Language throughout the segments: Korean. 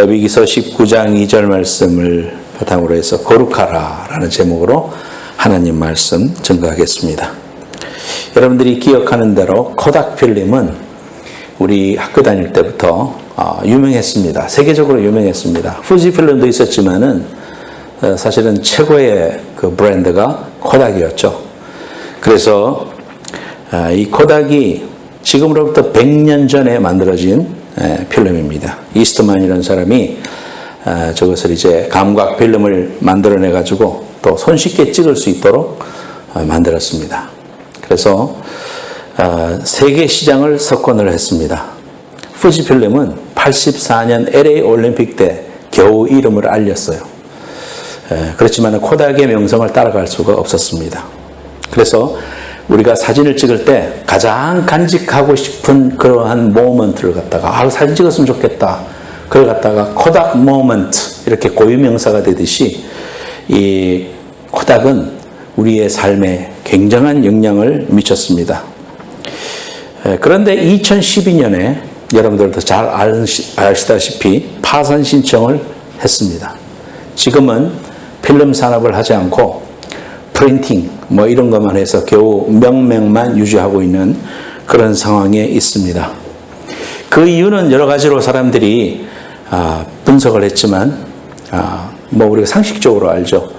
레위기서 19장 2절 말씀을 바탕으로 해서 거룩하라 라는 제목으로 하나님 말씀 증거하겠습니다. 여러분들이 기억하는 대로 코닥 필름은 우리 학교 다닐 때부터 유명했습니다. 세계적으로 유명했습니다. 후지 필름도 있었지만은 사실은 최고의 그 브랜드가 코닥이었죠. 그래서 이 코닥이 지금으로부터 100년 전에 만들어진 필름입니다. 이스트만이라는 사람이 저것을 이제 감각 필름을 만들어내 가지고 또 손쉽게 찍을 수 있도록 만들었습니다. 그래서 세계 시장을 석권을 했습니다. 후지 필름은 84년 LA 올림픽 때 겨우 이름을 알렸어요. 그렇지만 코닥의 명성을 따라갈 수가 없었습니다. 그래서 우리가 사진을 찍을 때 가장 간직하고 싶은 그러한 모먼트를 갖다가 사진 찍었으면 좋겠다. 그걸 갖다가 코닥 모먼트 이렇게 고유명사가 되듯이 이 코닥은 우리의 삶에 굉장한 영향을 미쳤습니다. 그런데 2012년에 여러분들도 잘 아시다시피 파산 신청을 했습니다. 지금은 필름 산업을 하지 않고 프린팅 뭐 이런 것만 해서 겨우 명맥만 유지하고 있는 그런 상황에 있습니다. 그 이유는 여러 가지로 사람들이 분석을 했지만 뭐 우리가 상식적으로 알죠.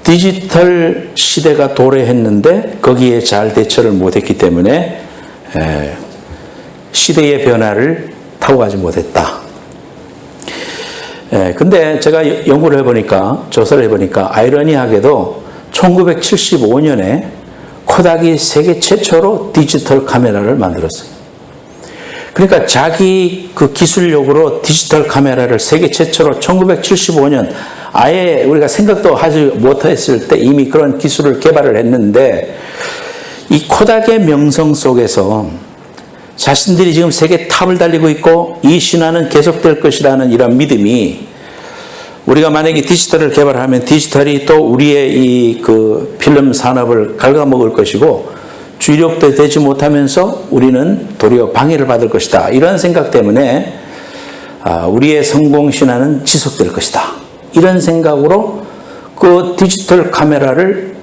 디지털 시대가 도래했는데 거기에 잘 대처를 못했기 때문에 시대의 변화를 타고 가지 못했다. 근데 제가 연구를 해보니까 조사를 해보니까 아이러니하게도 1975년에 코닥이 세계 최초로 디지털 카메라를 만들었어요. 그러니까 자기 그 기술력으로 디지털 카메라를 세계 최초로 1975년 아예 우리가 생각도 하지 못했을 때 이미 그런 기술을 개발을 했는데 이 코닥의 명성 속에서 자신들이 지금 세계 탑을 달리고 있고 이 신화는 계속될 것이라는 이런 믿음이 우리가 만약에 디지털을 개발하면 디지털이 또 우리의 이 그 필름 산업을 갉아먹을 것이고 주력도 되지 못하면서 우리는 도리어 방해를 받을 것이다. 이런 생각 때문에 우리의 성공 신화는 지속될 것이다. 이런 생각으로 그 디지털 카메라를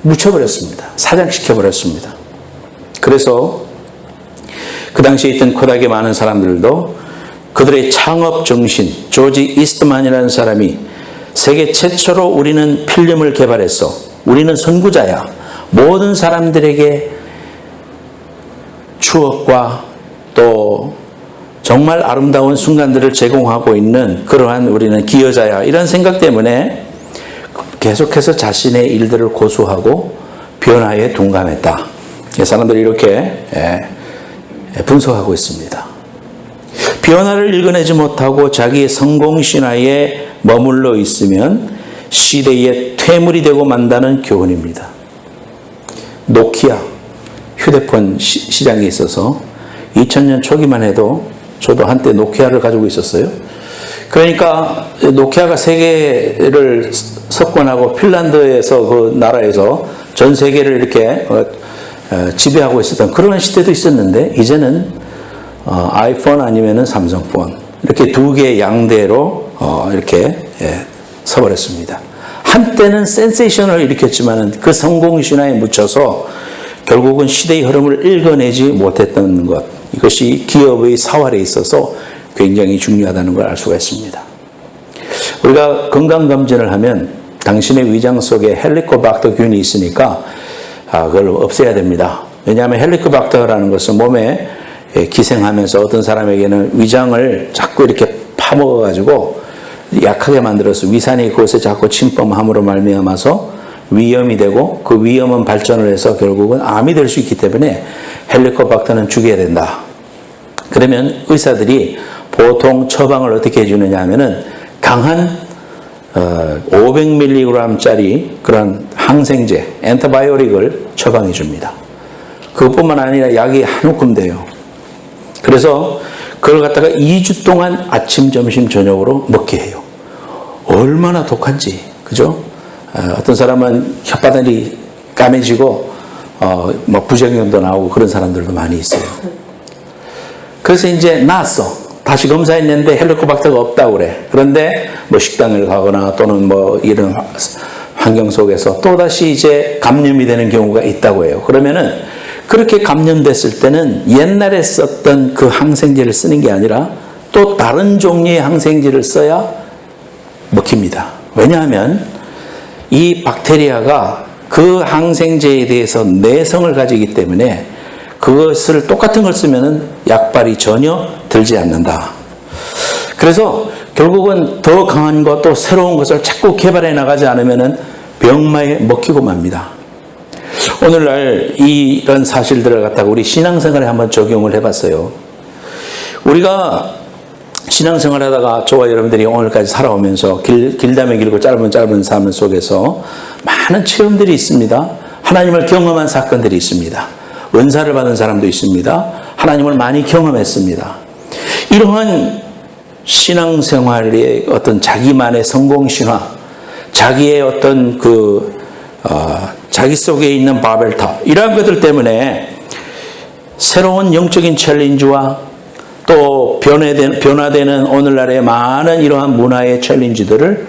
묻혀버렸습니다. 사장시켜버렸습니다. 그래서 그 당시에 있던 코닥의 많은 사람들도 그들의 창업 정신, 조지 이스트만이라는 사람이 세계 최초로 우리는 필름을 개발했어. 우리는 선구자야. 모든 사람들에게 추억과 또 정말 아름다운 순간들을 제공하고 있는 그러한 우리는 기여자야. 이런 생각 때문에 계속해서 자신의 일들을 고수하고 변화에 둔감했다. 사람들이 이렇게 분석하고 있습니다. 변화를 읽어내지 못하고 자기의 성공 신화에 머물러 있으면 시대의 퇴물이 되고 만다는 교훈입니다. 노키아 휴대폰 시장에 있어서 2000년 초기만 해도 저도 한때 노키아를 가지고 있었어요. 그러니까 노키아가 세계를 석권하고 핀란드에서 그 나라에서 전 세계를 이렇게 지배하고 있었던 그런 시대도 있었는데 이제는 아이폰 아니면은 삼성폰 이렇게 두 개 양대로 이렇게 서버렸습니다. 한때는 센세이션을 일으켰지만 그 성공 신화에 묻혀서 결국은 시대의 흐름을 읽어내지 못했던 것, 이것이 기업의 사활에 있어서 굉장히 중요하다는 걸 알 수가 있습니다. 우리가 건강검진을 하면 당신의 위장 속에 헬리코박터균이 있으니까 그걸 없애야 됩니다. 왜냐하면 헬리코박터라는 것은 몸에 기생하면서 어떤 사람에게는 위장을 자꾸 이렇게 파먹어가지고 약하게 만들어서 위산이 그것에 자꾸 침범함으로 말미암아서 위염이 되고 그 위염은 발전을 해서 결국은 암이 될 수 있기 때문에 헬리코박터는 죽여야 된다. 그러면 의사들이 보통 처방을 어떻게 해주느냐 하면은 강한 500mg짜리 그런 항생제, 엔터바이오릭을 처방해 줍니다. 그것뿐만 아니라 약이 한 움큼 돼요. 그래서 그걸 갖다가 2주 동안 아침, 점심, 저녁으로 먹게 해요. 얼마나 독한지, 그죠? 어떤 사람은 혓바닥이 까매지고, 뭐 부작용도 나오고 그런 사람들도 많이 있어요. 그래서 이제 나았어. 다시 검사했는데 헬리코박터가 없다고 그래. 그런데 뭐 식당을 가거나 또는 뭐 이런 환경 속에서 또다시 이제 감염이 되는 경우가 있다고 해요. 그러면은 그렇게 감염됐을 때는 옛날에 썼던 그 항생제를 쓰는 게 아니라 또 다른 종류의 항생제를 써야 먹힙니다. 왜냐하면 이 박테리아가 그 항생제에 대해서 내성을 가지기 때문에 그것을 똑같은 걸 쓰면은 약발이 전혀 들지 않는다. 그래서 결국은 더 강한 것 또 새로운 것을 자꾸 개발해 나가지 않으면은 병마에 먹히고 맙니다. 오늘날 이런 사실들을 갖다가 우리 신앙생활에 한번 적용을 해봤어요. 우리가 신앙생활 하다가 저와 여러분들이 오늘까지 살아오면서 길다면 길고 짧으면 짧은 삶 속에서 많은 체험들이 있습니다. 하나님을 경험한 사건들이 있습니다. 은사를 받은 사람도 있습니다. 하나님을 많이 경험했습니다. 이러한 신앙생활의 어떤 자기만의 성공신화, 자기의 어떤 자기 속에 있는 바벨탑, 이러한 것들 때문에 새로운 영적인 챌린지와 또 변화되는 오늘날의 많은 이러한 문화의 챌린지들을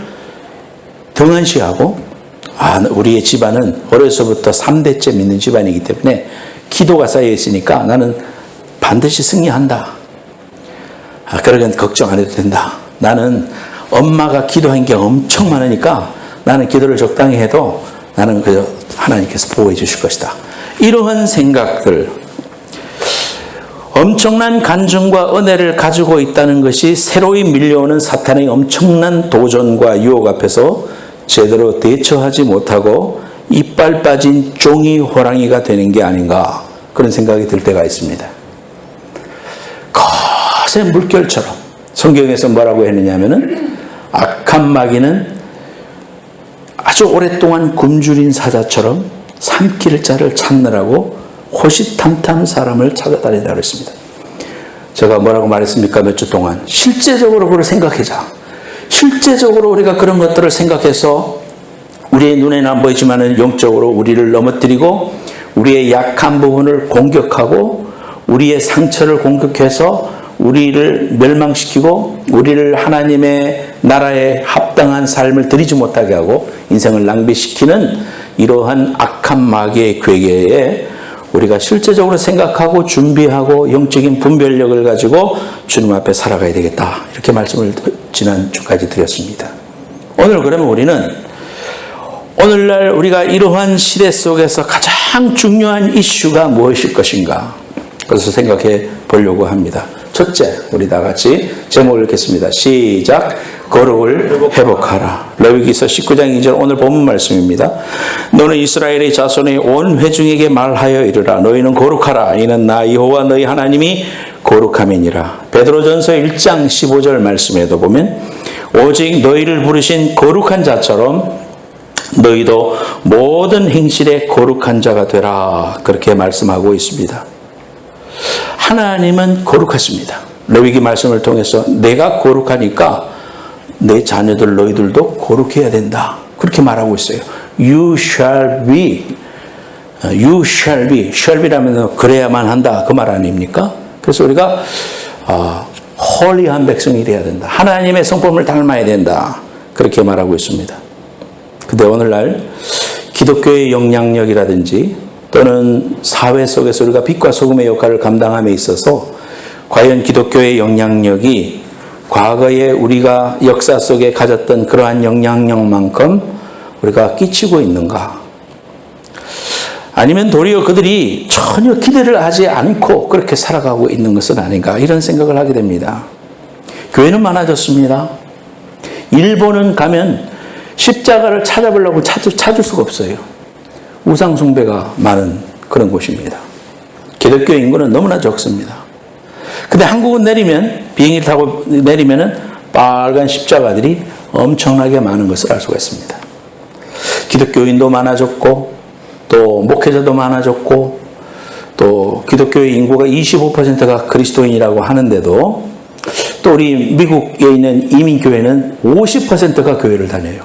등한시하고, 우리의 집안은 어려서부터 3대째 믿는 집안이기 때문에 기도가 쌓여 있으니까 나는 반드시 승리한다. 그러면 걱정 안 해도 된다. 나는 엄마가 기도한 게 엄청 많으니까 나는 기도를 적당히 해도 나는 그저 하나님께서 보호해 주실 것이다. 이러한 생각들, 엄청난 간증과 은혜를 가지고 있다는 것이 새로이 밀려오는 사탄의 엄청난 도전과 유혹 앞에서 제대로 대처하지 못하고 이빨 빠진 종이 호랑이가 되는 게 아닌가, 그런 생각이 들 때가 있습니다. 거센 물결처럼 성경에서 뭐라고 했느냐면은 악한 마귀는 아주 오랫동안 굶주린 사자처럼 삼킬 자를 찾느라고 호시탐탐 사람을 찾아다닌다고 했습니다. 제가 뭐라고 말했습니까? 몇 주 동안 실제적으로 그걸 생각하자. 실제적으로 우리가 그런 것들을 생각해서 우리의 눈에는 안 보이지만 영적으로 우리를 넘어뜨리고 우리의 약한 부분을 공격하고 우리의 상처를 공격해서 우리를 멸망시키고 우리를 하나님의 나라에 합당한 삶을 드리지 못하게 하고 인생을 낭비시키는 이러한 악한 마귀의 괴계에 우리가 실제적으로 생각하고 준비하고 영적인 분별력을 가지고 주님 앞에 살아가야 되겠다, 이렇게 말씀을 지난주까지 드렸습니다. 오늘 그러면 우리는 오늘날 우리가 이러한 시대 속에서 가장 중요한 이슈가 무엇일 것인가, 그래서 생각해 보려고 합니다. 첫째, 우리 다 같이 제목을 읽겠습니다. 시작. 거룩을 회복하라. 레위기서 19장 2절 오늘 본문 말씀입니다. 너는 이스라엘의 자손의 온 회중에게 말하여 이르라. 너희는 거룩하라. 이는 나 여호와 너희 하나님이 거룩함이니라. 베드로전서 1장 15절 말씀에도 보면 오직 너희를 부르신 거룩한 자처럼 너희도 모든 행실에 거룩한 자가 되라, 그렇게 말씀하고 있습니다. 하나님은 거룩하십니다. 레위기 말씀을 통해서 내가 거룩하니까 내 자녀들 너희들도 거룩해야 된다, 그렇게 말하고 있어요. You shall be. You shall be. shall be라면 그래야만 한다, 그 말 아닙니까? 그래서 우리가 홀리한 백성이 돼야 된다. 하나님의 성품을 닮아야 된다, 그렇게 말하고 있습니다. 근데 오늘날 기독교의 영향력이라든지 또는 사회 속에서 우리가 빛과 소금의 역할을 감당함에 있어서 과연 기독교의 영향력이 과거에 우리가 역사 속에 가졌던 그러한 영향력만큼 우리가 끼치고 있는가? 아니면 도리어 그들이 전혀 기대를 하지 않고 그렇게 살아가고 있는 것은 아닌가, 이런 생각을 하게 됩니다. 교회는 많아졌습니다. 일본은 가면 십자가를 찾아보려고 찾을 수가 없어요. 우상숭배가 많은 그런 곳입니다. 기독교 인구는 너무나 적습니다. 근데 한국은 비행기를 타고 내리면은 빨간 십자가들이 엄청나게 많은 것을 알 수가 있습니다. 기독교인도 많아졌고, 또 목회자도 많아졌고, 또 기독교의 인구가 25%가 그리스도인이라고 하는데도 또 우리 미국에 있는 이민교회는 50%가 교회를 다녀요.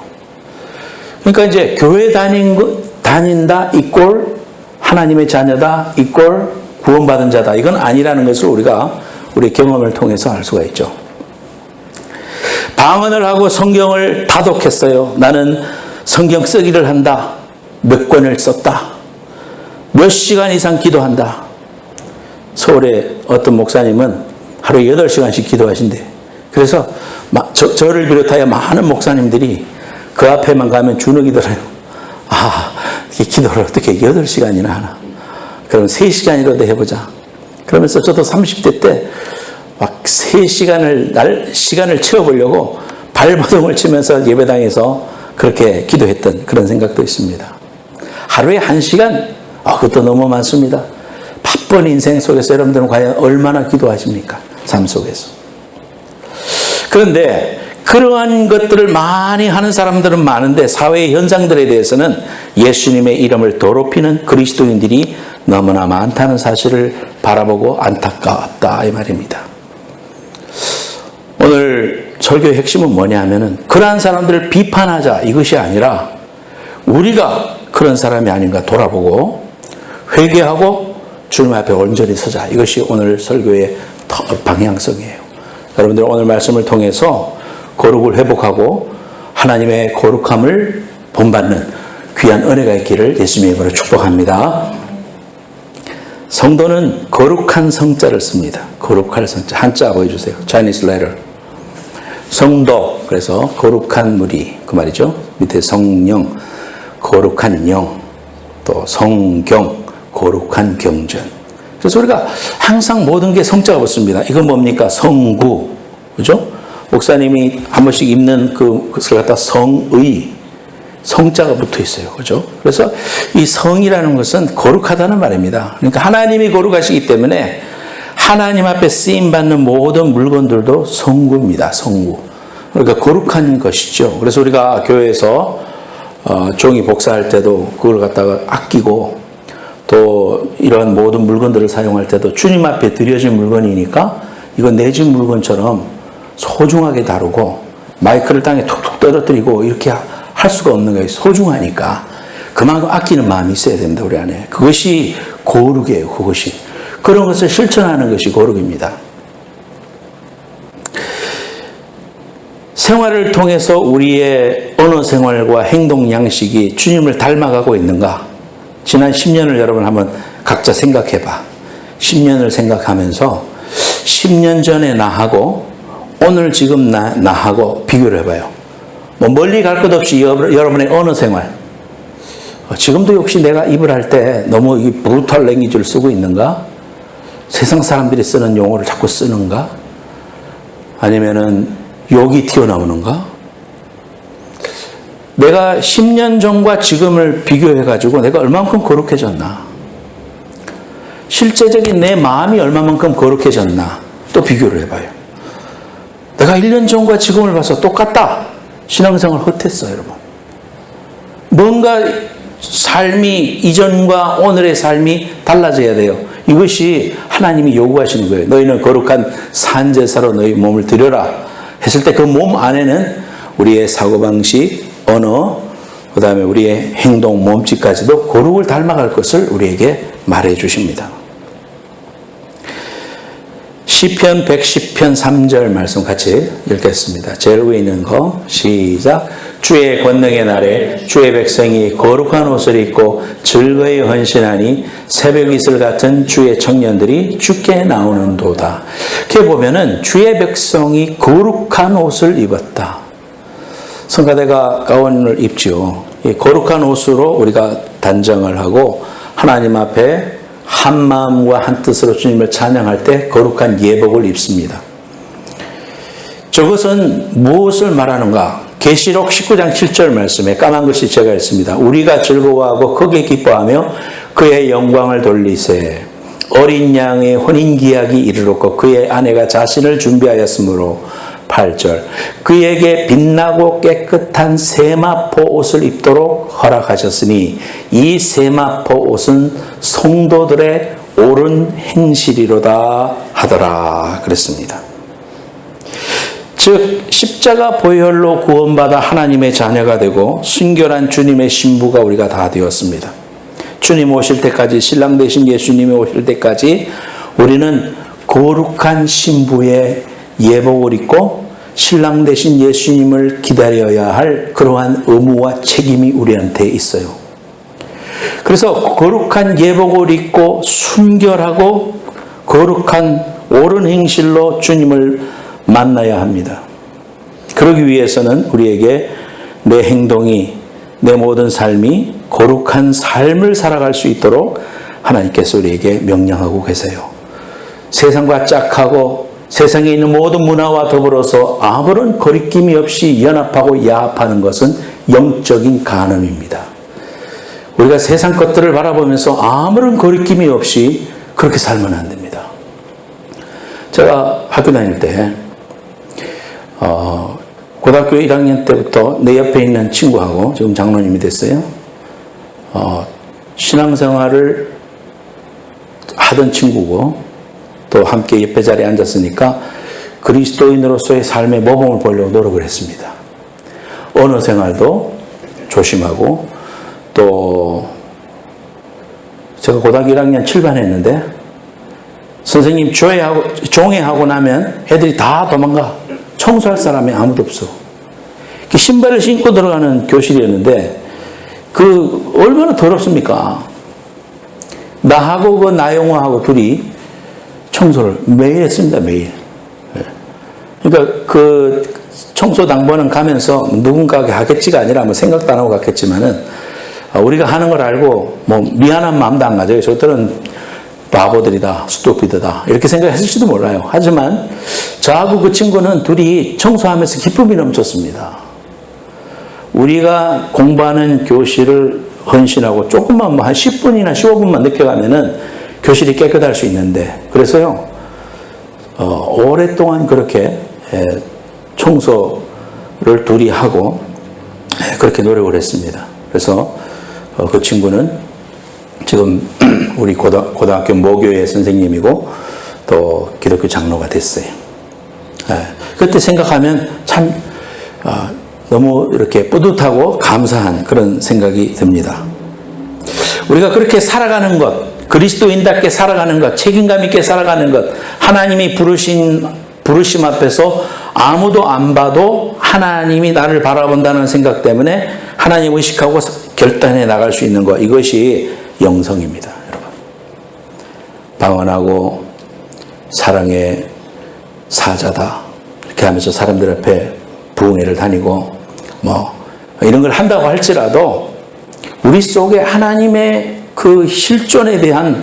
그러니까 이제 교회 다닌다 이꼴 하나님의 자녀다 이꼴 구원받은 자다, 이건 아니라는 것을 우리가 우리 경험을 통해서 알 수가 있죠. 방언을 하고 성경을 다독했어요. 나는 성경 쓰기를 한다. 몇 권을 썼다. 몇 시간 이상 기도한다. 서울에 어떤 목사님은 하루에 8시간씩 기도하신대. 그래서 저를 비롯하여 많은 목사님들이 그 앞에만 가면 주눅이더래요. 이 기도를 어떻게 8시간이나 하나. 그럼 3시간이라도 해보자. 그러면서 저도 30대 때 막 3시간을 시간을 채워보려고 발버둥을 치면서 예배당에서 그렇게 기도했던 그런 생각도 있습니다. 하루에 1시간? 그것도 너무 많습니다. 바쁜 인생 속에서 여러분들은 과연 얼마나 기도하십니까? 삶 속에서. 그런데 그러한 것들을 많이 하는 사람들은 많은데 사회의 현상들에 대해서는 예수님의 이름을 더럽히는 그리스도인들이 너무나 많다는 사실을 바라보고 안타깝다 이 말입니다. 오늘 설교의 핵심은 뭐냐 하면은 그러한 사람들을 비판하자 이것이 아니라 우리가 그런 사람이 아닌가 돌아보고 회개하고 주님 앞에 온전히 서자. 이것이 오늘 설교의 방향성이에요. 여러분들 오늘 말씀을 통해서 거룩을 회복하고 하나님의 거룩함을 본받는 귀한 은혜가 있기를 예수님의 이름으로 축복합니다. 성도는 거룩한 성자를 씁니다. 거룩할 성자. 한자 보여주세요. Chinese letter. 성도, 그래서 거룩한 무리, 그 말이죠. 밑에 성령, 거룩한 영, 또 성경, 거룩한 경전. 그래서 우리가 항상 모든 게 성자가 붙습니다. 이건 뭡니까? 성구, 그죠? 목사님이 한 번씩 입는 그것을 갖다 성의, 성자가 붙어 있어요. 그죠? 그래서 이 성이라는 것은 거룩하다는 말입니다. 그러니까 하나님이 거룩하시기 때문에 하나님 앞에 쓰임받는 모든 물건들도 성구입니다. 성구. 그러니까 거룩한 것이죠. 그래서 우리가 교회에서 종이 복사할 때도 그걸 갖다가 아끼고 또 이런 모든 물건들을 사용할 때도 주님 앞에 드려진 물건이니까 이건 내 집 물건처럼 소중하게 다루고 마이크를 땅에 툭툭 떨어뜨리고 이렇게 할 수가 없는 거예요. 소중하니까. 그만큼 아끼는 마음이 있어야 된다, 우리 안에. 그것이 거룩이에요, 그것이. 그런 것을 실천하는 것이 거룩입니다. 생활을 통해서 우리의 언어 생활과 행동 양식이 주님을 닮아가고 있는가? 지난 10년을 여러분 한번 각자 생각해봐. 10년을 생각하면서 10년 전에 나하고 오늘 지금 나하고 비교를 해봐요. 멀리 갈 것 없이 여러분의 언어 생활. 지금도 역시 내가 입을 할 때 너무 이 브루탈 랭귀지를 쓰고 있는가? 세상 사람들이 쓰는 용어를 자꾸 쓰는가? 아니면은 욕이 튀어나오는가? 내가 10년 전과 지금을 비교해가지고 내가 얼마만큼 거룩해졌나? 실제적인 내 마음이 얼마만큼 거룩해졌나? 또 비교를 해봐요. 내가 1년 전과 지금을 봐서 똑같다. 신앙생활 헛했어, 여러분. 뭔가 삶이 이전과 오늘의 삶이 달라져야 돼요. 이것이 하나님이 요구하시는 거예요. 너희는 거룩한 산제사로 너희 몸을 드려라 했을 때 그 몸 안에는 우리의 사고방식, 언어, 그 다음에 우리의 행동, 몸짓까지도 거룩을 닮아갈 것을 우리에게 말해 주십니다. 시편 110편 3절 말씀 같이 읽겠습니다. 제일 위에 있는 거 시작. 주의 권능의 날에 주의 백성이 거룩한 옷을 입고 즐거이 헌신하니 새벽 이슬 같은 주의 청년들이 주께 나오는도다. 이렇게 보면은 주의 백성이 거룩한 옷을 입었다. 성가대가 가운을 입죠. 이 거룩한 옷으로 우리가 단정을 하고 하나님 앞에 한 마음과 한 뜻으로 주님을 찬양할 때 거룩한 예복을 입습니다. 저것은 무엇을 말하는가? 계시록 19장 7절 말씀에 까만 글씨 제가 읽습니다. 우리가 즐거워하고 크게 기뻐하며 그의 영광을 돌리세. 어린 양의 혼인기약이 이르렀고 그의 아내가 자신을 준비하였으므로 8절 그에게 빛나고 깨끗한 세마포 옷을 입도록 허락하셨으니 이 세마포 옷은 성도들의 옳은 행실이로다 하더라 그랬습니다. 즉 십자가 보혈로 구원받아 하나님의 자녀가 되고 순결한 주님의 신부가 우리가 다 되었습니다. 주님 오실 때까지, 신랑 되신 예수님이 오실 때까지 우리는 거룩한 신부의 예복을 입고 신랑 되신 예수님을 기다려야 할 그러한 의무와 책임이 우리한테 있어요. 그래서 거룩한 예복을 입고 순결하고 거룩한 옳은 행실로 주님을 만나야 합니다. 그러기 위해서는 우리에게 내 행동이, 내 모든 삶이 거룩한 삶을 살아갈 수 있도록 하나님께서 우리에게 명령하고 계세요. 세상과 짝하고 세상에 있는 모든 문화와 더불어서 아무런 거리낌이 없이 연합하고 야합하는 것은 영적인 간음입니다. 우리가 세상 것들을 바라보면서 아무런 거리낌이 없이 그렇게 살면 안 됩니다. 제가 학교 다닐 때 고등학교 1학년 때부터 내 옆에 있는 친구하고 지금 장로님이 됐어요. 신앙생활을 하던 친구고 또 함께 옆에 자리에 앉았으니까 그리스도인으로서의 삶의 모범을 보려고 노력을 했습니다. 언어 생활도 조심하고 또 제가 고등학교 1학년 7반 했는데 선생님 종회하고 나면 애들이 다 도망가. 청소할 사람이 아무도 없어. 신발을 신고 들어가는 교실이었는데 얼마나 더럽습니까? 나하고 그 나영호하고 둘이 청소를 매일 했습니다. 매일. 그러니까 그 청소 당번은 가면서 누군가가 하겠지가 아니라 뭐 생각도 안 하고 갔겠지만은 우리가 하는 걸 알고 뭐 미안한 마음도 안 가져요. 저들은 바보들이다, 스토피드다 이렇게 생각했을지도 몰라요. 하지만 저하고 그 친구는 둘이 청소하면서 기쁨이 넘쳤습니다. 우리가 공부하는 교실을 헌신하고 조금만 한 10분이나 15분만 늦게 가면은 교실이 깨끗할 수 있는데 그래서요 오랫동안 그렇게 청소를 둘이 하고 그렇게 노력을 했습니다. 그래서 그 친구는 지금 우리 고등학교 모교회 선생님이고 또 기독교 장로가 됐어요. 그때 생각하면 참 너무 이렇게 뿌듯하고 감사한 그런 생각이 듭니다. 우리가 그렇게 살아가는 것, 그리스도인답게 살아가는 것, 책임감 있게 살아가는 것, 하나님이 부르심 앞에서 아무도 안 봐도 하나님이 나를 바라본다는 생각 때문에 하나님 의식하고 결단해 나갈 수 있는 것, 이것이 영성입니다. 여러분. 방언하고 사랑의 사자다 이렇게 하면서 사람들 앞에 부흥회를 다니고 뭐 이런 걸 한다고 할지라도 우리 속에 하나님의 그 실존에 대한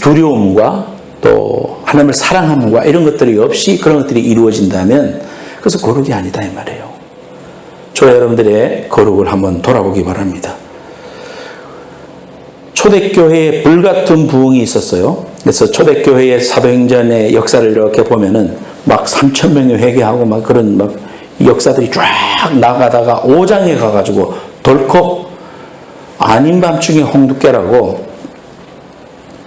두려움과 또 하나님을 사랑함과 이런 것들이 없이 그런 것들이 이루어진다면 그래서 거룩이 아니다 이 말이에요. 저와 여러분들의 거룩을 한번 돌아보기 바랍니다. 초대교회에 불같은 부흥이 있었어요. 그래서 초대교회의 사도행전의 역사를 이렇게 보면은 막 3,000명이 회개하고 막 그런 막 역사들이 쫙 나가다가 5장에 가가지고 덜컥 아닌 밤중에 홍두깨라고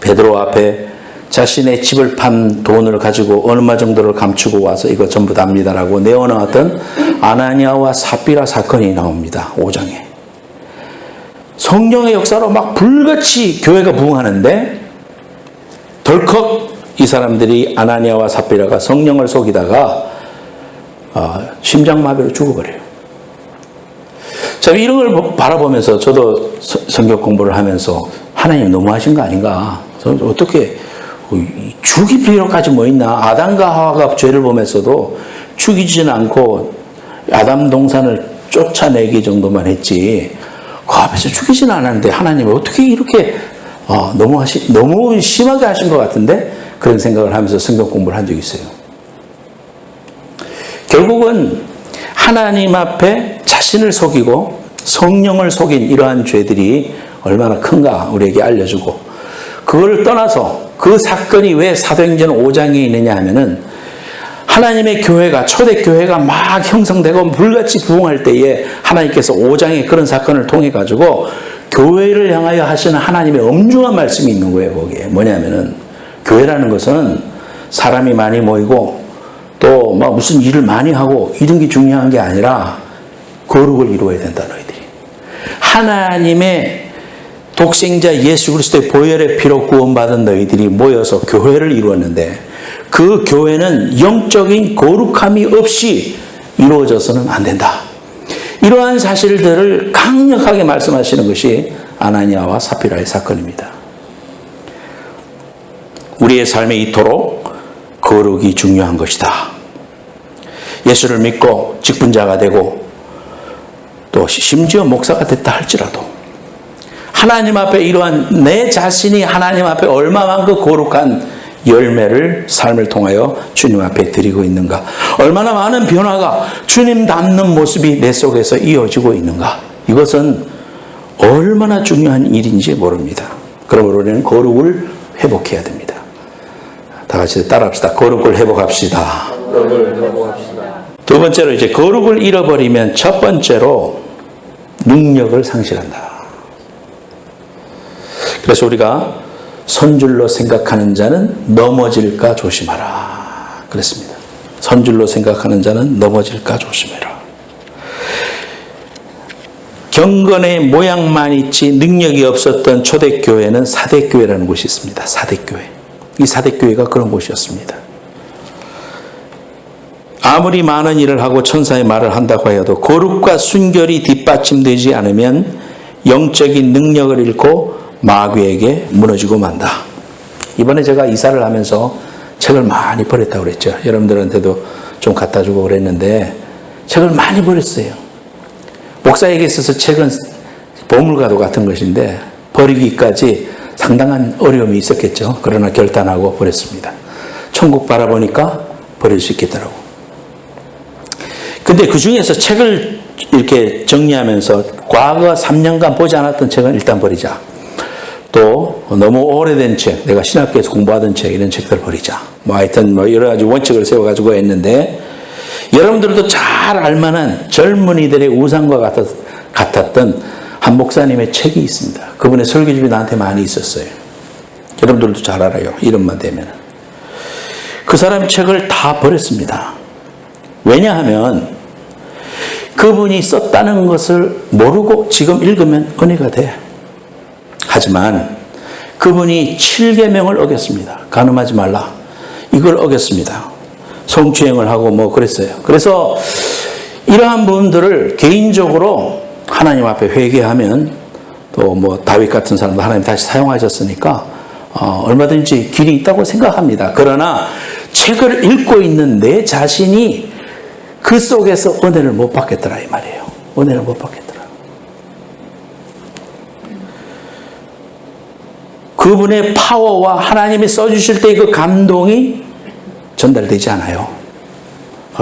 베드로 앞에 자신의 집을 판 돈을 가지고 얼마 정도를 감추고 와서 이거 전부 답니다라고 내어놓았던 아나니아와 삽비라 사건이 나옵니다. 5장에. 성령의 역사로 막 불같이 교회가 부흥하는데 덜컥 이 사람들이 아나니아와 삽비라가 성령을 속이다가 심장마비로 죽어버려요. 자, 이런 걸 바라보면서 저도 성경 공부를 하면서 하나님 너무하신 거 아닌가? 어떻게 죽일 필요까지 뭐 있나? 아담과 하와가 죄를 보면서도 죽이지는 않고 아담 동산을 쫓아내기 정도만 했지 그 앞에서 죽이지는 않았는데 하나님이 어떻게 이렇게 너무 심하게 하신 것 같은데 그런 생각을 하면서 성경 공부를 한 적이 있어요. 결국은 하나님 앞에 자신을 속이고 성령을 속인 이러한 죄들이 얼마나 큰가 우리에게 알려주고 그거를 떠나서 그 사건이 왜 사도행전 5장에 있느냐 하면은 하나님의 교회가 초대교회가 막 형성되고 불같이 부흥할 때에 하나님께서 5장의 그런 사건을 통해 가지고 교회를 향하여 하시는 하나님의 엄중한 말씀이 있는 거예요. 거기에 뭐냐면은 교회라는 것은 사람이 많이 모이고 또 막 무슨 일을 많이 하고 이런 게 중요한 게 아니라 거룩을 이루어야 된다 너희들이. 하나님의 독생자 예수 그리스도의 보혈의 피로 구원받은 너희들이 모여서 교회를 이루었는데 그 교회는 영적인 거룩함이 없이 이루어져서는 안 된다. 이러한 사실들을 강력하게 말씀하시는 것이 아나니아와 사피라의 사건입니다. 우리의 삶에 이토록 거룩이 중요한 것이다. 예수를 믿고 직분자가 되고 또 심지어 목사가 됐다 할지라도 하나님 앞에 이러한 내 자신이 하나님 앞에 얼마만큼 거룩한 열매를 삶을 통하여 주님 앞에 드리고 있는가, 얼마나 많은 변화가 주님 닮는 모습이 내 속에서 이어지고 있는가, 이것은 얼마나 중요한 일인지 모릅니다. 그러므로 우리는 거룩을 회복해야 됩니다. 다 같이 따라합시다. 거룩을 회복합시다. 두 번째로 이제 거룩을 잃어버리면 첫 번째로 능력을 상실한다. 그래서 우리가 선줄로 생각하는 자는 넘어질까 조심하라 그랬습니다. 선줄로 생각하는 자는 넘어질까 조심해라. 경건의 모양만 있지 능력이 없었던 초대교회는 사대교회라는 곳이 있습니다. 사대교회. 이 사대교회가 그런 곳이었습니다. 아무리 많은 일을 하고 천사의 말을 한다고 하여도 거룩과 순결이 뒷받침되지 않으면 영적인 능력을 잃고 마귀에게 무너지고 만다. 이번에 제가 이사를 하면서 책을 많이 버렸다고 그랬죠. 여러분들한테도 좀 갖다 주고 그랬는데 책을 많이 버렸어요. 목사에게 있어서 책은 보물과도 같은 것인데 버리기까지 상당한 어려움이 있었겠죠. 그러나 결단하고 버렸습니다. 천국 바라보니까 버릴 수 있겠더라고. 근데 그 중에서 책을 이렇게 정리하면서 과거 3년간 보지 않았던 책은 일단 버리자. 또 너무 오래된 책, 내가 신학교에서 공부하던 책, 이런 책들 버리자. 하여튼 여러 가지 원칙을 세워가지고 했는데, 여러분들도 잘 알만한 젊은이들의 우상과 같았던 한 목사님의 책이 있습니다. 그분의 설교집이 나한테 많이 있었어요. 여러분들도 잘 알아요. 이름만 대면. 그 사람 책을 다 버렸습니다. 왜냐하면 그분이 썼다는 것을 모르고 지금 읽으면 은혜가 돼. 하지만 그분이 7계명을 어겼습니다. 간음하지 말라. 이걸 어겼습니다. 성추행을 하고 그랬어요. 그래서 이러한 부분들을 개인적으로 하나님 앞에 회개하면 또 다윗 같은 사람도 하나님 다시 사용하셨으니까 얼마든지 길이 있다고 생각합니다. 그러나 책을 읽고 있는 내 자신이 그 속에서 은혜를 못 받겠더라 이 말이에요. 은혜를 못 받겠더라. 그분의 파워와 하나님이 써주실 때 그 감동이 전달되지 않아요.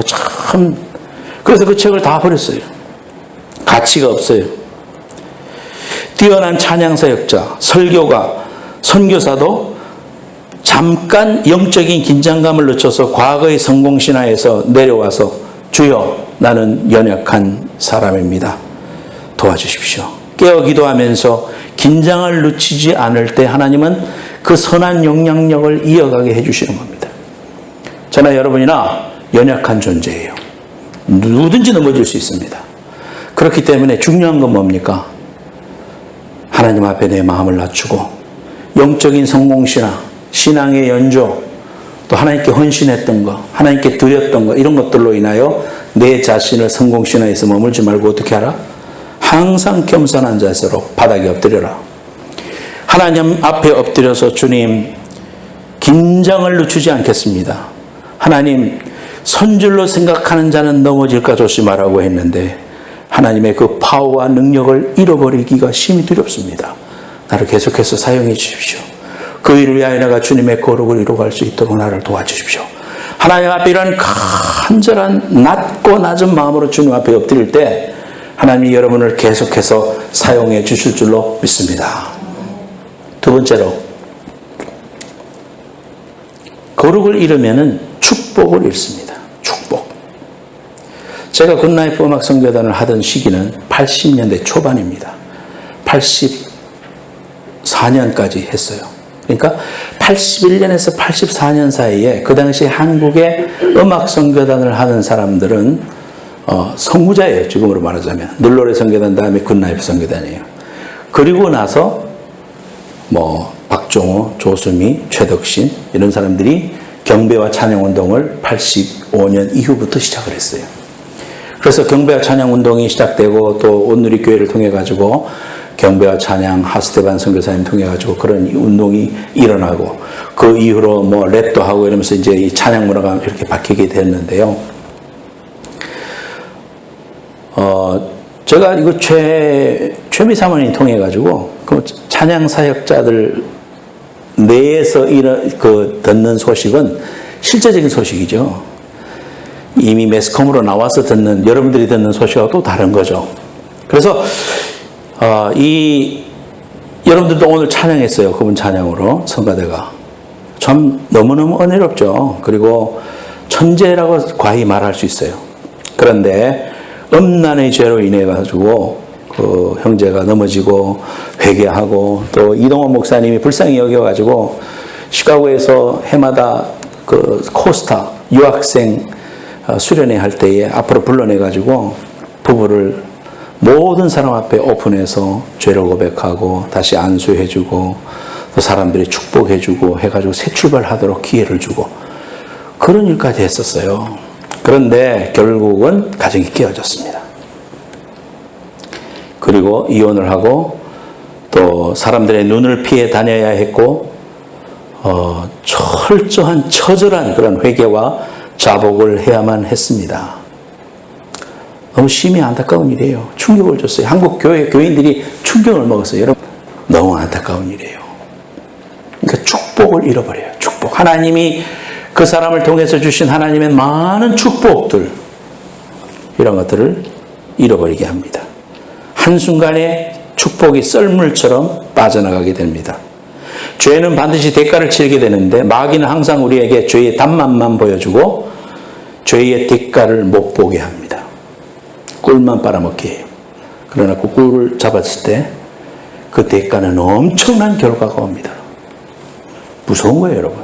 참. 그래서 그 책을 다 버렸어요. 가치가 없어요. 뛰어난 찬양사역자, 설교가, 선교사도 잠깐 영적인 긴장감을 늦춰서 과거의 성공신화에서 내려와서 주여 나는 연약한 사람입니다. 도와주십시오. 깨어 기도하면서 긴장을 늦추지 않을 때 하나님은 그 선한 영향력을 이어가게 해주시는 겁니다. 저나 여러분이나 연약한 존재예요. 누구든지 넘어질 수 있습니다. 그렇기 때문에 중요한 건 뭡니까? 하나님 앞에 내 마음을 낮추고 영적인 성공신화, 신앙의 연조, 또 하나님께 헌신했던 거, 하나님께 드렸던 거, 이런 것들로 인하여 내 자신을 성공신화에서 머물지 말고 어떻게 하라? 항상 겸손한 자세로 바닥에 엎드려라. 하나님 앞에 엎드려서 주님, 긴장을 늦추지 않겠습니다. 하나님, 선줄로 생각하는 자는 넘어질까 조심하라고 했는데 하나님의 그 파워와 능력을 잃어버리기가 심히 두렵습니다. 나를 계속해서 사용해 주십시오. 그 일을 위하여 내가 주님의 거룩을 이루어갈 수 있도록 나를 도와주십시오. 하나님 앞에 이런 간절한 낮고 낮은 마음으로 주님 앞에 엎드릴 때 하나님이 여러분을 계속해서 사용해 주실 줄로 믿습니다. 두 번째로, 거룩을 잃으면 축복을 잃습니다. 축복. 제가 굿라이프 음악성교단을 하던 시기는 80년대 초반입니다. 84년까지 했어요. 그러니까 81년에서 84년 사이에 그 당시 한국의 음악성교단을 하는 사람들은 성무자예요. 지금으로 말하자면. 늘로레 성교단 다음에 굿라이프 성교단이에요. 그리고 나서 박종호, 조수미, 최덕신 이런 사람들이 경배와 찬양운동을 85년 이후부터 시작을 했어요. 그래서 경배와 찬양운동이 시작되고 또 온누리교회를 통해 가지고 경배와 찬양, 하스테반 선교사님 통해 가지고 그런 운동이 일어나고 그 이후로 랩도 하고 이러면서 이제 이 찬양 문화가 이렇게 바뀌게 됐는데요. 제가 이거 최미 사모님 통해 가지고 그 찬양 사역자들 내에서 듣는 소식은 실제적인 소식이죠. 이미 매스컴으로 나와서 듣는 여러분들이 듣는 소식하고 또 다른 거죠. 그래서 여러분들도 오늘 찬양했어요. 그분 찬양으로 성가대가 참 너무너무 은혜롭죠. 그리고 천재라고 과히 말할 수 있어요. 그런데 음란의 죄로 인해 가지고 그 형제가 넘어지고 회개하고 또 이동원 목사님이 불쌍히 여겨 가지고 시카고에서 해마다 그 코스타 유학생 수련회 할 때에 앞으로 불러내 가지고 부부를 모든 사람 앞에 오픈해서 죄를 고백하고 다시 안수해주고 또 사람들이 축복해주고 해가지고 새 출발하도록 기회를 주고 그런 일까지 했었어요. 그런데 결국은 가정이 깨어졌습니다. 그리고 이혼을 하고 또 사람들의 눈을 피해 다녀야 했고 철저한 처절한 그런 회개와 자복을 해야만 했습니다. 너무 심히 안타까운 일이에요. 충격을 줬어요. 한국 교인들이 충격을 먹었어요. 여러분, 너무 안타까운 일이에요. 그러니까 축복을 잃어버려요. 축복. 하나님이 그 사람을 통해서 주신 하나님의 많은 축복들, 이런 것들을 잃어버리게 합니다. 한순간에 축복이 썰물처럼 빠져나가게 됩니다. 죄는 반드시 대가를 치르게 되는데 마귀는 항상 우리에게 죄의 단맛만 보여주고 죄의 대가를 못 보게 합니다. 꿀만 빨아먹게 해요. 그러나 그 꿀을 잡았을 때 그 대가는 엄청난 결과가 옵니다. 무서운 거예요, 여러분.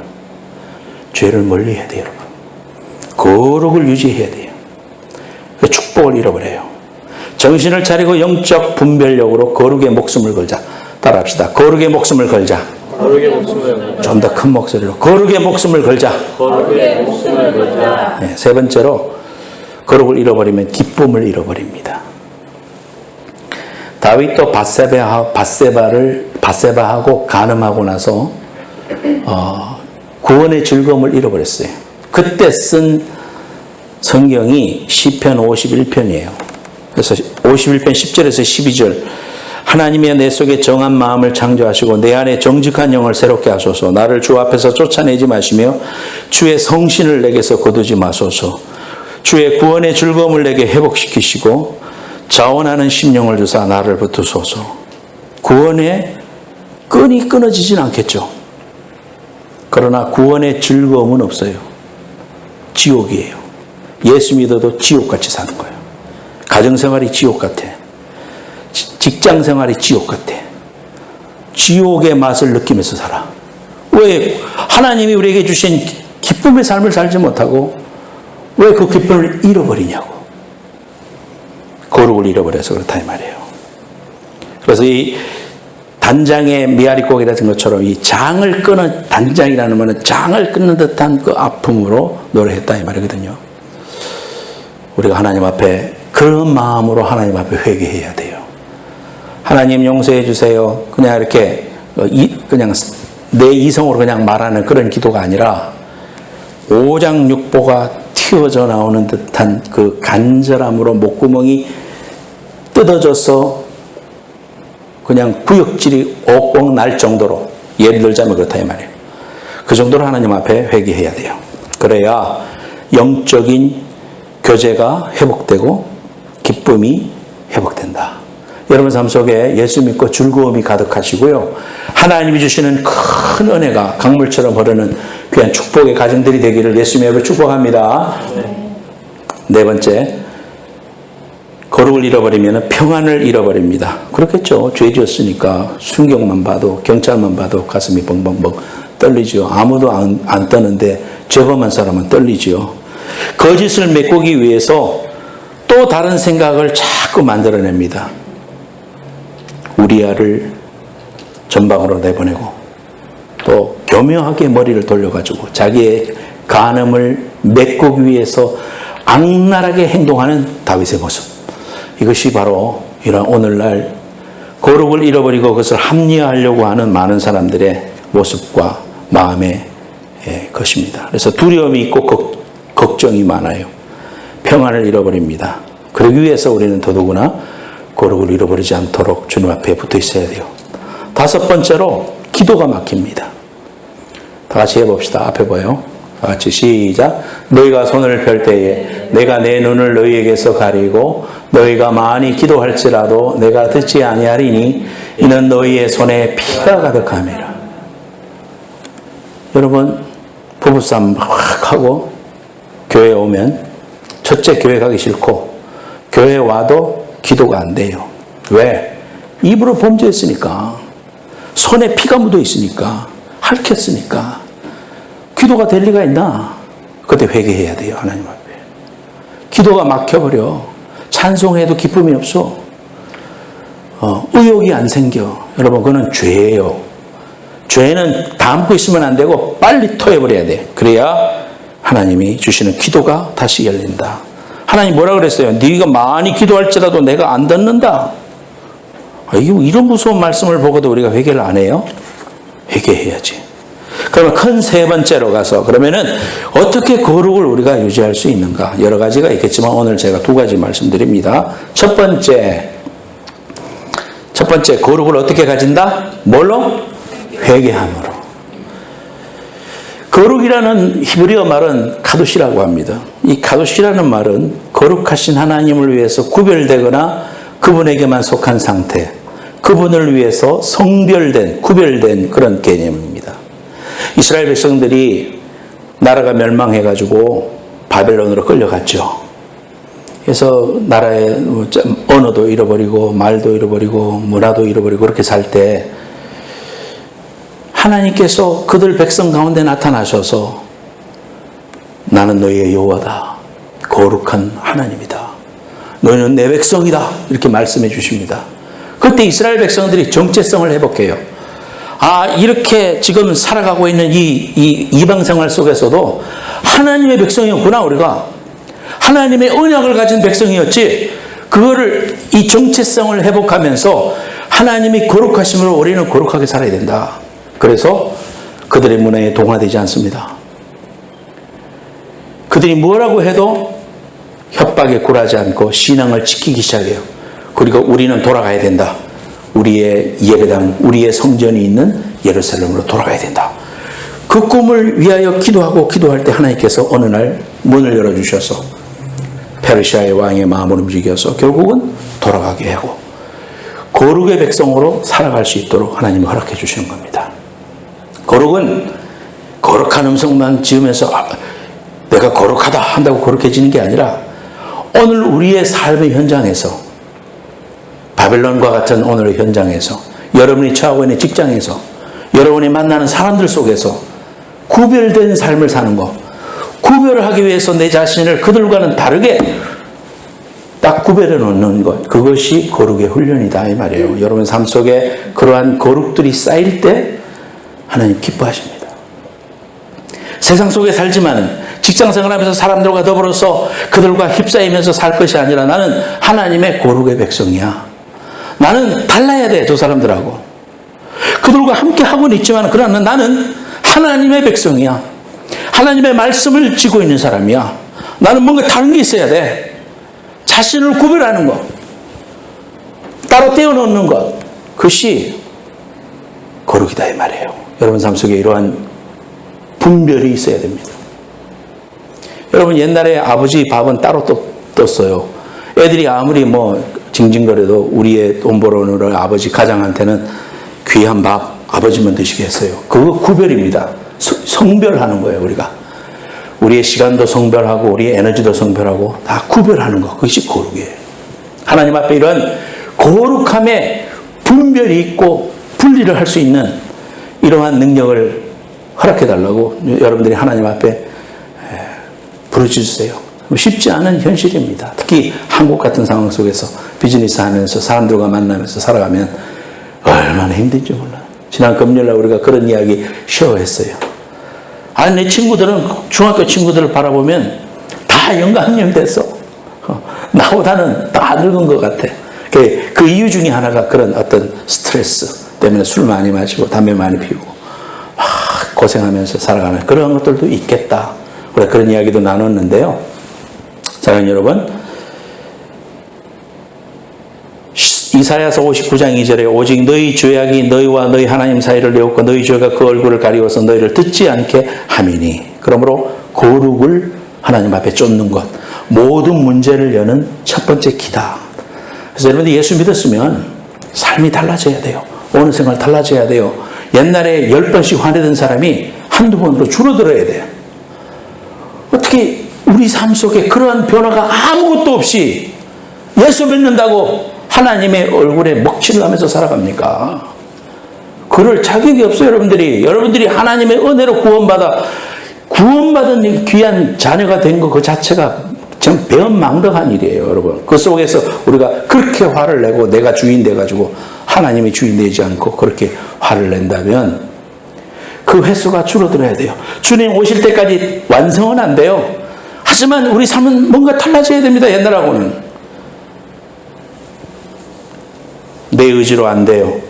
죄를 멀리 해야 돼요, 여러분. 거룩을 유지해야 돼요. 축복을 잃어버려요. 정신을 차리고 영적 분별력으로 거룩의 목숨을 걸자. 따라합시다. 거룩의 목숨을 걸자. 좀 더 큰 목소리로 거룩의 목숨을 걸자. 거룩의 목숨을 걸자. 네, 세 번째로 거룩을 잃어버리면 기쁨을 잃어버립니다. 다윗도 밧세바하고 간음하고 나서 구원의 즐거움을 잃어버렸어요. 그때 쓴 성경이 시편 51편이에요. 그래서 51편 10절에서 12절 하나님의 내 속에 정한 마음을 창조하시고 내 안에 정직한 영을 새롭게 하소서. 나를 주 앞에서 쫓아내지 마시며 주의 성신을 내게서 거두지 마소서. 주의 구원의 즐거움을 내게 회복시키시고 자원하는 심령을 주사 나를 붙드소서. 구원의 끈이 끊어지진 않겠죠. 그러나 구원의 즐거움은 없어요. 지옥이에요. 예수 믿어도 지옥같이 사는 거예요. 가정생활이 지옥 같아. 직장생활이 지옥 같아. 지옥의 맛을 느끼면서 살아. 왜? 하나님이 우리에게 주신 기쁨의 삶을 살지 못하고 왜 그 기쁨을 잃어버리냐고. 거룩을 잃어버려서 그렇다 이 말이에요. 그래서 이 단장의 미아리고기 같은 것처럼 이 장을 끊은, 단장이라는 말은 장을 끊는 듯한 그 아픔으로 노래했다 이 말이거든요. 우리가 하나님 앞에 그런 마음으로 하나님 앞에 회개해야 돼요. 하나님 용서해 주세요. 그냥 이렇게 그냥 내 이성으로 그냥 말하는 그런 기도가 아니라 오장육부가 튀어져 나오는 듯한 그 간절함으로 목구멍이 뜯어져서 그냥 구역질이 옥옥 날 정도로, 예를 들자면 그렇다 이 말이에요. 그 정도로 하나님 앞에 회개해야 돼요. 그래야 영적인 교제가 회복되고 기쁨이 회복된다. 여러분 삶 속에 예수 믿고 즐거움이 가득하시고요. 하나님이 주시는 큰 은혜가 강물처럼 흐르는 귀한 축복의 가정들이 되기를 예수님의 축복합니다. 네 번째, 거룩을 잃어버리면 평안을 잃어버립니다. 그렇겠죠. 죄 지었으니까 순경만 봐도, 경찰만 봐도 가슴이 벙벙벙 떨리죠. 아무도 안 떠는데 죄범한 사람은 떨리죠. 거짓을 메꾸기 위해서 또 다른 생각을 자꾸 만들어냅니다. 우리아를 전방으로 내보내고 또 교묘하게 머리를 돌려가지고 자기의 간음을 메꾸기 위해서 악랄하게 행동하는 다윗의 모습. 이것이 바로 이런 오늘날 거룩을 잃어버리고 그것을 합리화하려고 하는 많은 사람들의 모습과 마음의 것입니다. 그래서 두려움이 있고 걱정이 많아요. 평안을 잃어버립니다. 그러기 위해서 우리는 더더구나 거룩을 잃어버리지 않도록 주님 앞에 붙어 있어야 돼요. 다섯 번째로 기도가 막힙니다. 다 같이 해봅시다. 앞에 봐요. 다 같이 시작. 너희가 손을 펼 때에 내가 내 눈을 너희에게서 가리고 너희가 많이 기도할지라도 내가 듣지 아니하리니 이는 너희의 손에 피가 가득함이라. 여러분 부부싸움 막 하고 교회 오면 첫째 교회 가기 싫고 교회 와도 기도가 안 돼요. 왜? 입으로 범죄했으니까, 손에 피가 묻어 있으니까, 핥혔으니까 기도가 될 리가 있나? 그때 회개해야 돼요. 하나님 앞에. 기도가 막혀버려. 찬송해도 기쁨이 없어. 의욕이 안 생겨. 여러분 그거는 죄예요. 죄는 담고 있으면 안 되고 빨리 토해버려야 돼. 그래야 하나님이 주시는 기도가 다시 열린다. 하나님 뭐라 그랬어요? 네가 많이 기도할지라도 내가 안 듣는다. 이런 무서운 말씀을 보고도 우리가 회개를 안 해요? 회개해야지. 그러면 큰 세 번째로 가서 그러면은 어떻게 거룩을 우리가 유지할 수 있는가? 여러 가지가 있겠지만 오늘 제가 두 가지 말씀드립니다. 첫 번째 거룩을 어떻게 가진다? 뭘로? 회개함으로. 거룩이라는 히브리어 말은 카도시라고 합니다. 이 카도시라는 말은 거룩하신 하나님을 위해서 구별되거나 그분에게만 속한 상태, 그분을 위해서 성별된, 구별된 그런 개념입니다. 이스라엘 백성들이 나라가 멸망해가지고 바벨론으로 끌려갔죠. 그래서 나라의 언어도 잃어버리고 말도 잃어버리고 문화도 잃어버리고 그렇게 살 때 하나님께서 그들 백성 가운데 나타나셔서 나는 너희의 여호와다. 거룩한 하나님이다. 너희는 내 백성이다. 이렇게 말씀해 주십니다. 그때 이스라엘 백성들이 정체성을 회복해요. 이렇게 지금 살아가고 있는 이 이방 생활 속에서도 하나님의 백성이었구나. 우리가 하나님의 언약을 가진 백성이었지. 그거를 이 정체성을 회복하면서 하나님이 거룩하심으로 우리는 거룩하게 살아야 된다. 그래서 그들의 문화에 동화되지 않습니다. 그들이 뭐라고 해도 협박에 굴하지 않고 신앙을 지키기 시작해요. 그리고 우리는 돌아가야 된다. 우리의 예배당, 우리의 성전이 있는 예루살렘으로 돌아가야 된다. 그 꿈을 위하여 기도할 때 하나님께서 어느 날 문을 열어주셔서 페르시아의 왕의 마음을 움직여서 결국은 돌아가게 하고 거룩의 백성으로 살아갈 수 있도록 하나님이 허락해 주시는 겁니다. 거룩은 거룩한 음성만 지으면서 내가 거룩하다 한다고 거룩해지는 게 아니라 오늘 우리의 삶의 현장에서 바벨론과 같은 오늘의 현장에서 여러분이 처하고 있는 직장에서 여러분이 만나는 사람들 속에서 구별된 삶을 사는 것, 구별을 하기 위해서 내 자신을 그들과는 다르게 딱 구별해 놓는 것, 그것이 거룩의 훈련이다 이 말이에요. 여러분 삶 속에 그러한 거룩들이 쌓일 때 하나님 기뻐하십니다. 세상 속에 살지만 직장 생활하면서 사람들과 더불어서 그들과 휩싸이면서 살 것이 아니라 나는 하나님의 거룩의 백성이야. 나는 달라야 돼. 저 사람들하고. 그들과 함께 하고는 있지만 그러나 나는 하나님의 백성이야. 하나님의 말씀을 지고 있는 사람이야. 나는 뭔가 다른 게 있어야 돼. 자신을 구별하는 것. 따로 떼어놓는 것. 그것이 거룩이다 이 말이에요. 여러분 삶 속에 이러한 분별이 있어야 됩니다. 여러분 옛날에 아버지 밥은 따로 떴어요. 애들이 아무리 징징거려도 우리의 돈 벌어오는 아버지 가장한테는 귀한 밥 아버지만 드시게 했어요. 그거 구별입니다. 성별하는 거예요. 우리가 우리의 시간도 성별하고 우리의 에너지도 성별하고 다 구별하는 것. 그것이 거룩이에요. 하나님 앞에 이런 거룩함에 분별이 있고 분리를 할 수 있는 이러한 능력을 허락해달라고 여러분들이 하나님 앞에 부르짖으세요. 쉽지 않은 현실입니다. 특히 한국 같은 상황 속에서 비즈니스 하면서 사람들과 만나면서 살아가면 얼마나 힘든지 몰라요. 지난 금요일날 우리가 그런 이야기 쉐어했어요. 내 친구들은 중학교 친구들을 바라보면 다 영감님 됐어. 나보다는 다 늙은 것 같아. 그 이유 중에 하나가 그런 어떤 스트레스 때문에 술 많이 마시고 담배 많이 피우고 고생하면서 살아가는 그런 것들도 있겠다. 우리가 그런 이야기도 나눴는데요. 사랑하는 여러분, 이사야서 59장 2절에 오직 너희 죄악이 너희와 너희 하나님 사이를 내었고 너희 죄가 그 얼굴을 가리워서 너희를 듣지 않게 함이니. 그러므로 거룩을 하나님 앞에 쫓는 것, 모든 문제를 여는 첫 번째 기다. 그래서 여러분들 예수 믿었으면 삶이 달라져야 돼요. 오늘 생활 달라져야 돼요. 옛날에 10번씩 화내던 사람이 한두 번으로 줄어들어야 돼요. 어떻게 우리 삶 속에 그러한 변화가 아무것도 없이 예수 믿는다고 하나님의 얼굴에 먹칠을 하면서 살아갑니까? 그럴 자격이 없어요, 여러분들이. 여러분들이 하나님의 은혜로 구원받은 귀한 자녀가 된 것 그 자체가 참 배은망덕한 일이에요, 여러분. 그 속에서 우리가 그렇게 화를 내고 내가 주인 돼가지고 하나님이 주인 되지 않고 그렇게 화를 낸다면 그 횟수가 줄어들어야 돼요. 주님 오실 때까지 완성은 안 돼요. 하지만 우리 삶은 뭔가 달라져야 됩니다, 옛날하고는. 내 의지로 안 돼요.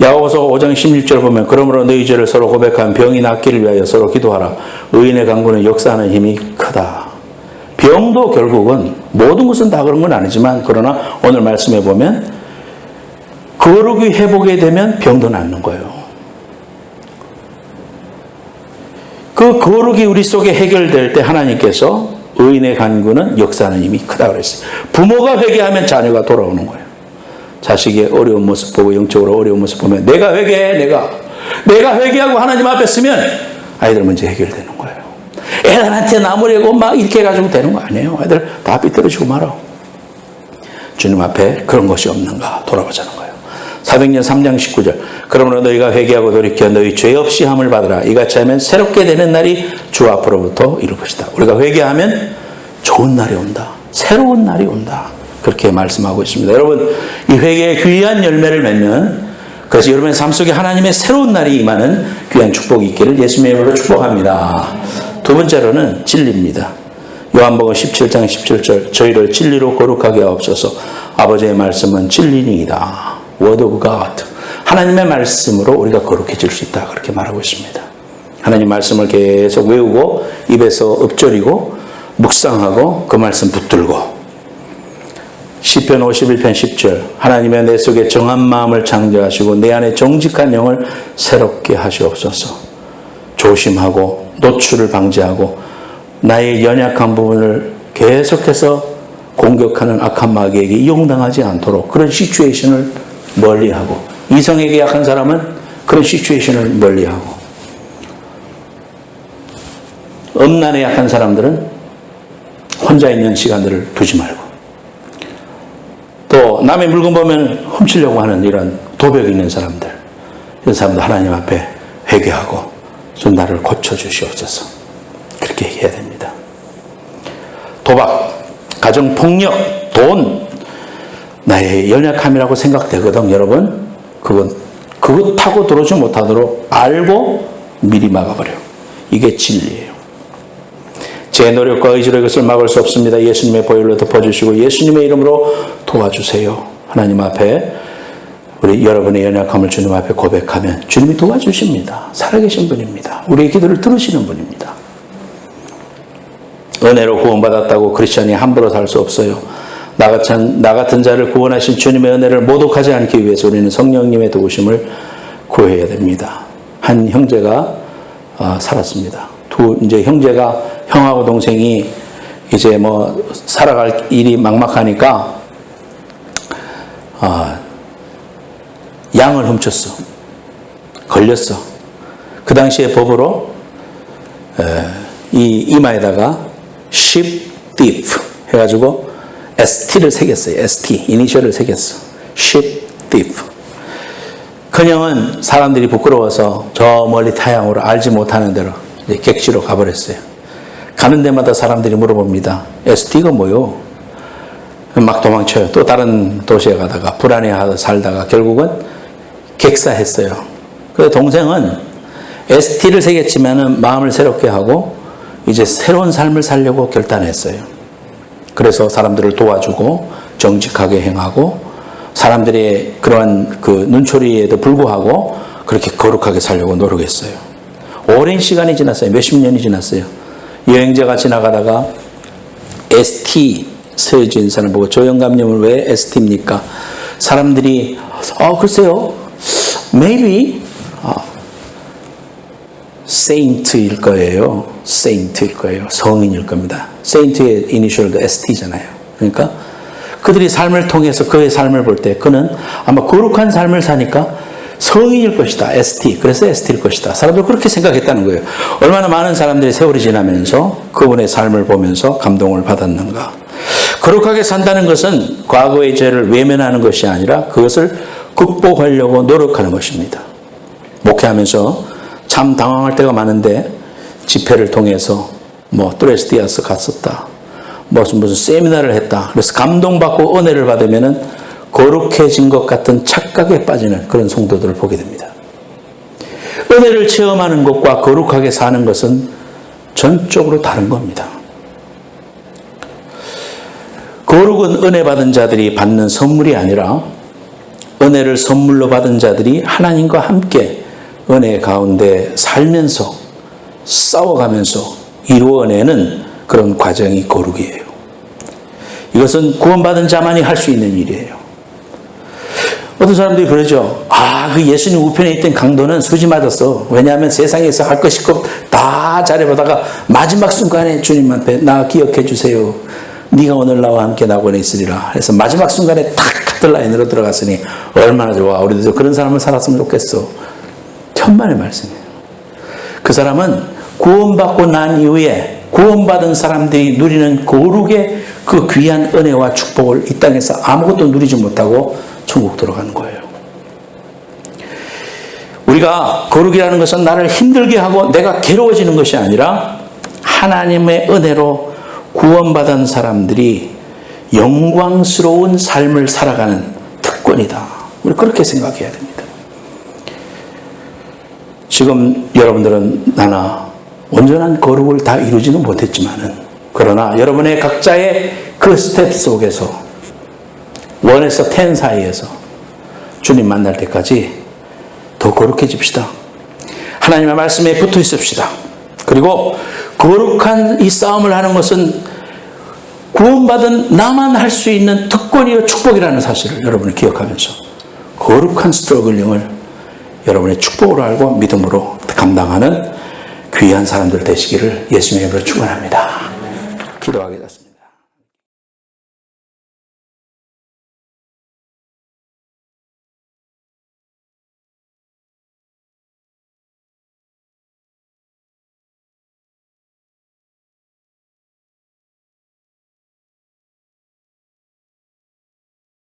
야고보서 5장 16절 보면 그러므로 너희 죄를 서로 고백하면 병이 낫기를 위하여 서로 기도하라. 의인의 강구는 역사하는 힘이 크다. 병도 결국은 모든 것은 다 그런 건 아니지만 그러나 오늘 말씀해 보면 거룩이 회복이 되면 병도 낫는 거예요. 그 거룩이 우리 속에 해결될 때 하나님께서 의인의 간구는 역사하는 힘이 크다 그랬어요. 부모가 회개하면 자녀가 돌아오는 거예요. 자식의 어려운 모습 보고 영적으로 어려운 모습 보면 내가 회개해. 내가 회개하고 하나님 앞에 쓰면 아이들 문제 해결되는 거예요. 애들한테 나무래고 막 이렇게 해가지고 되는 거 아니에요. 애들 다 삐뚤어지고 말아. 주님 앞에 그런 것이 없는가 돌아보자는 거예요. 사도행전 3장 19절 그러므로 너희가 회개하고 돌이켜 너희 죄 없이 함을 받으라. 이같이 하면 새롭게 되는 날이 주 앞으로부터 이룰 것이다. 우리가 회개하면 좋은 날이 온다. 새로운 날이 온다. 그렇게 말씀하고 있습니다. 여러분, 이 회개의 귀한 열매를 맺는, 그래서 여러분의 삶 속에 하나님의 새로운 날이 임하는 귀한 축복이 있기를 예수님의 이름으로 축복합니다. 두 번째로는 진리입니다. 요한복음 17장 17절 저희를 진리로 거룩하게 하옵소서. 아버지의 말씀은 진리니이다. Word of God. 하나님의 말씀으로 우리가 거룩해질 수 있다. 그렇게 말하고 있습니다. 하나님 말씀을 계속 외우고 입에서 읊조리고 묵상하고 그 말씀 붙들고 시편 51편 10절 하나님의 내 속에 정한 마음을 창조하시고 내 안에 정직한 영을 새롭게 하시옵소서. 조심하고 노출을 방지하고 나의 연약한 부분을 계속해서 공격하는 악한 마귀에게 이용당하지 않도록 그런 시츄에이션을 멀리하고 이성에게 약한 사람은 그런 시츄에이션을 멀리하고 음란에 약한 사람들은 혼자 있는 시간들을 두지 말고 또 남의 물건 보면 훔치려고 하는 이런 도벽이 있는 사람들 이런 사람들 하나님 앞에 회개하고 좀 나를 고쳐주시옵소서. 그렇게 해야 됩니다. 도박, 가정폭력, 돈 나의 연약함이라고 생각되거든. 여러분 그것 타고 들어오지 못하도록 알고 미리 막아버려요. 이게 진리예요. 제 노력과 의지로 이것을 막을 수 없습니다. 예수님의 보혈로 덮어주시고 예수님의 이름으로 도와주세요. 하나님 앞에 우리 여러분의 연약함을 주님 앞에 고백하면 주님이 도와주십니다. 살아계신 분입니다. 우리의 기도를 들으시는 분입니다. 은혜로 구원받았다고 크리스찬이 함부로 살 수 없어요. 나 같은 자를 구원하신 주님의 은혜를 모독하지 않기 위해서 우리는 성령님의 도우심을 구해야 됩니다. 한 형제가 살았습니다. 이제 형제가 형하고 동생이 이제 뭐 살아갈 일이 막막하니까 양을 훔쳤어. 걸렸어. 그 당시에 법으로 이 이마에다가 sheep thief 해가지고 ST를 새겼어요. ST 이니셜을 새겼어. sheep thief. 그냥은 사람들이 부끄러워서 저 멀리 타향으로 알지 못하는 대로 이제 객지로 가버렸어요. 가는 데마다 사람들이 물어봅니다. ST가 뭐요? 막 도망쳐요. 또 다른 도시에 가다가 불안해하다 살다가 결국은 객사했어요. 그래서 동생은 ST를 새겼지만은 마음을 새롭게 하고 이제 새로운 삶을 살려고 결단했어요. 그래서 사람들을 도와주고 정직하게 행하고 사람들의 그러한 그 눈초리에도 불구하고 그렇게 거룩하게 살려고 노력했어요. 오랜 시간이 지났어요. 몇십 년이 지났어요. 여행자가 지나가다가 ST 새겨진 사람 보고 저 영감님은 왜 ST입니까? 사람들이 글쎄요, maybe saint일 거예요. saint일 거예요. 성인일 겁니다. saint의 이니셜도 ST잖아요. 그러니까 그들이 삶을 통해서 그의 삶을 볼 때 그는 아마 거룩한 삶을 사니까 성인일 것이다. ST. 그래서 ST일 것이다. 사람들 그렇게 생각했다는 거예요. 얼마나 많은 사람들이 세월이 지나면서 그분의 삶을 보면서 감동을 받았는가. 거룩하게 산다는 것은 과거의 죄를 외면하는 것이 아니라 그것을 극복하려고 노력하는 것입니다. 목회하면서 참 당황할 때가 많은데 집회를 통해서 뚜레스티아스 갔었다. 무슨 세미나를 했다. 그래서 감동받고 은혜를 받으면은 거룩해진 것 같은 착각에 빠지는 그런 성도들을 보게 됩니다. 은혜를 체험하는 것과 거룩하게 사는 것은 전적으로 다른 겁니다. 거룩은 은혜 받은 자들이 받는 선물이 아니라 은혜를 선물로 받은 자들이 하나님과 함께 은혜 가운데 살면서 싸워가면서 이루어내는 그런 과정이 거룩이에요. 이것은 구원받은 자만이 할 수 있는 일이에요. 어떤 사람들이 그러죠. 그 예수님 우편에 있던 강도는 수지 맞았어. 왜냐하면 세상에서 할 것이 다 잘해보다가 마지막 순간에 주님한테 나 기억해 주세요. 네가 오늘 나와 함께 낙원에 있으리라. 그래서 마지막 순간에 탁 카틀라인으로 들어갔으니 얼마나 좋아. 우리도 그런 사람을 살았으면 좋겠어. 천만의 말씀이에요. 그 사람은 구원받고 난 이후에 구원받은 사람들이 누리는 거룩의 그 귀한 은혜와 축복을 이 땅에서 아무것도 누리지 못하고 천국 들어가는 거예요. 우리가 거룩이라는 것은 나를 힘들게 하고 내가 괴로워지는 것이 아니라 하나님의 은혜로 구원받은 사람들이 영광스러운 삶을 살아가는 특권이다. 우리 그렇게 생각해야 됩니다. 지금 여러분들은 나나 온전한 거룩을 다 이루지는 못했지만은 그러나 여러분의 각자의 그 스텝 속에서 1에서 10 사이에서 주님 만날 때까지 더 거룩해집시다. 하나님의 말씀에 붙어 있읍시다. 그리고 거룩한 이 싸움을 하는 것은 구원받은 나만 할 수 있는 특권이요 축복이라는 사실을 여러분이 기억하면서 거룩한 스트러글링을 여러분의 축복으로 알고 믿음으로 감당하는 귀한 사람들 되시기를 예수님의 이름으로 축원합니다. 기도하겠습니다.